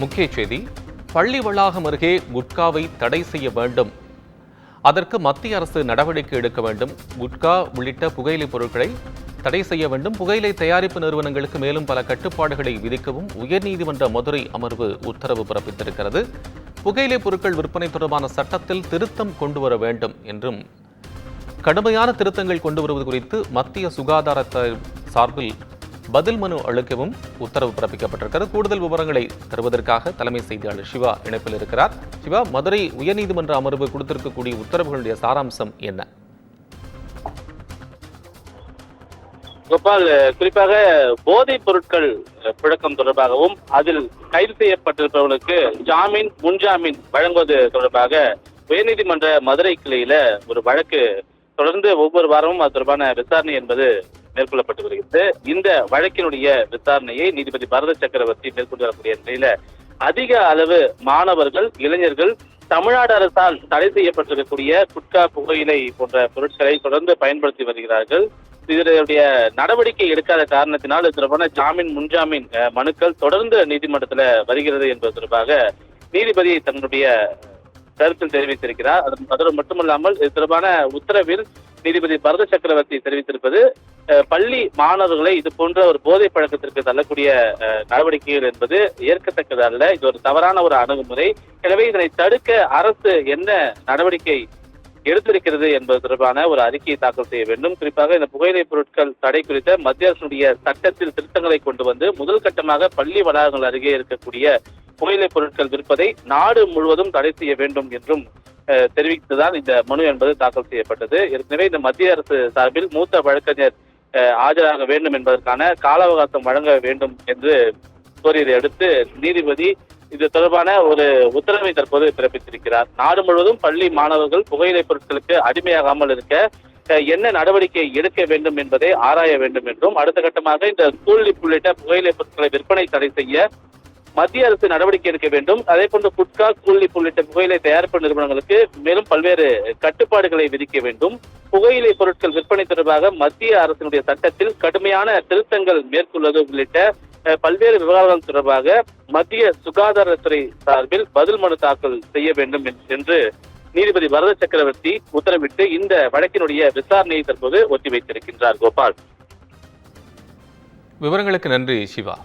முக்கிய செய்தி. பள்ளி வளாகம் அருகே குட்காவை தடை செய்ய வேண்டும், அதற்கு மத்திய அரசு நடவடிக்கை எடுக்க வேண்டும். குட்கா உள்ளிட்ட புகையிலை பொருட்களை தடை செய்ய வேண்டும். புகையிலை தயாரிப்பு நிறுவனங்களுக்கு மேலும் பல கட்டுப்பாடுகளை விதிக்கவும் உயர்நீதிமன்ற மதுரை அமர்வு உத்தரவு பிறப்பித்திருக்கிறது. புகையிலை பொருட்கள் விற்பனை தொடர்பான சட்டத்தில் திருத்தம் கொண்டுவர வேண்டும் என்றும், கடுமையான திருத்தங்கள் கொண்டு வருவது குறித்து மத்திய சுகாதாரத்துறை சார்பில் பதில் மனு அளிக்கவும் உத்தரவு பிறப்பிக்கப்பட்டிருக்கிறது. கூடுதல் விவரங்களை தருவதற்காக தலைமை செய்தியாளர் சிவா இணைப்பில் இருக்கிறார். சிவா, மதுரை உயர்நீதிமன்ற அமர்வு கொடுத்திருக்கக்கூடிய உத்தரவுகளுடைய சாராம்சம் என்ன? கோபால், குறிப்பாக போதைப் பொருட்கள் புழக்கம் தொடர்பாகவும் அதில் கைது செய்யப்பட்டிருப்பவர்களுக்கு ஜாமீன் முன்ஜாமீன் வழங்குவது தொடர்பாக உயர்நீதிமன்ற மதுரை கிளையில ஒரு வழக்கு தொடர்ந்து ஒவ்வொரு வாரமும் அது தொடர்பான விசாரணை என்பது மேற்கொள்ளப்பட்டு வருகிறது. இந்த வழக்கினுடைய விசாரணையை நீதிபதி பரத சக்கரவர்த்தி மேற்கொண்டு வரக்கூடிய நிலையில அதிக அளவு மாணவர்கள், இளைஞர்கள் தமிழ்நாடு அரசால் தடை செய்யப்பட்டிருக்கக்கூடிய குட்கா, புகையிலை போன்ற பொருட்களை தொடர்ந்து பயன்படுத்தி வருகிறார்கள். இதனுடைய நடவடிக்கை எடுக்காத காரணத்தினால் இது தொடர்பான ஜாமீன் முன்ஜாமீன் மனுக்கள் தொடர்ந்து நீதிமன்றத்தில் வருகிறது என்பது தொடர்பாக நீதிபதி தன்னுடைய கருத்தில் தெரிவித்திருக்கிறார். அதோடு மட்டுமல்லாமல் இது தொடர்பான உத்தரவில் நீதிபதி பரத சக்கரவர்த்தி தெரிவித்திருப்பது, பள்ளி மாணவர்களை இது போன்ற ஒரு போதை பழக்கத்திற்கு தள்ளக்கூடிய நடவடிக்கைகள் என்பது ஏற்கத்தக்கது அல்ல. இது ஒரு தவறான ஒரு அணுகுமுறை. எனவே இதனை தடுக்க அரசு என்ன நடவடிக்கை எடுத்திருக்கிறது என்பது தொடர்பான ஒரு அறிக்கையை தாக்கல் செய்ய வேண்டும். குறிப்பாக இந்த புகையிலை பொருட்கள் தடை குறித்த மத்திய அரசுடைய சட்டத்தில் திருத்தங்களை கொண்டு வந்து முதல் கட்டமாக பள்ளி வளாகங்கள் அருகே இருக்கக்கூடிய புகையிலை பொருட்கள் விற்பதை நாடு முழுவதும் தடை செய்ய வேண்டும் என்றும் தெரிவித்துதான் இந்த மனு என்பது தாக்கல் செய்யப்பட்டது. ஏற்கனவே இந்த மத்திய அரசு சார்பில் மூத்த வழக்கறிஞர் ஆஜராக வேண்டும் என்பதற்கான கால அவகாசம் வழங்க வேண்டும் என்று கோரியதை அடுத்து நீதிபதி இது தொடர்பான ஒரு உத்தரவை தற்போது பிறப்பித்திருக்கிறார். நாடு முழுவதும் பள்ளி மாணவர்கள் புகையிலை பொருட்களுக்கு அடிமையாகாமல் இருக்க என்ன நடவடிக்கை எடுக்க வேண்டும் என்பதை ஆராய வேண்டும் என்றும், அடுத்த கட்டமாக இந்த ஸ்கூல் உள்ளிட்ட புகையிலை பொருட்களை விற்பனை தடை செய்ய மத்திய அரசு நடவடிக்கை எடுக்க வேண்டும். அதே போன்று குட்கா, ஸ்கூல் உள்ளிட்ட புகையிலை தயாரிப்பு நிறுவனங்களுக்கு மேலும் பல்வேறு கட்டுப்பாடுகளை விதிக்க வேண்டும். புகையிலை பொருட்கள் விற்பனை தொடர்பாக மத்திய அரசினுடைய சட்டத்தில் கடுமையான திருத்தங்கள் மேற்கொள்வது உள்ளிட்ட பல்வேறு விவகாரங்கள் தொடர்பாக மத்திய சுகாதாரத்துறை சார்பில் பதில் மனு தாக்கல் செய்ய வேண்டும் என்று நீதிபதி பரத சக்கரவர்த்தி உத்தரவிட்டு இந்த வழக்கினுடைய விசாரணையை தற்போது ஒத்திவைத்திருக்கின்றார். கோபால், விவரங்களுக்கு நன்றி சிவா.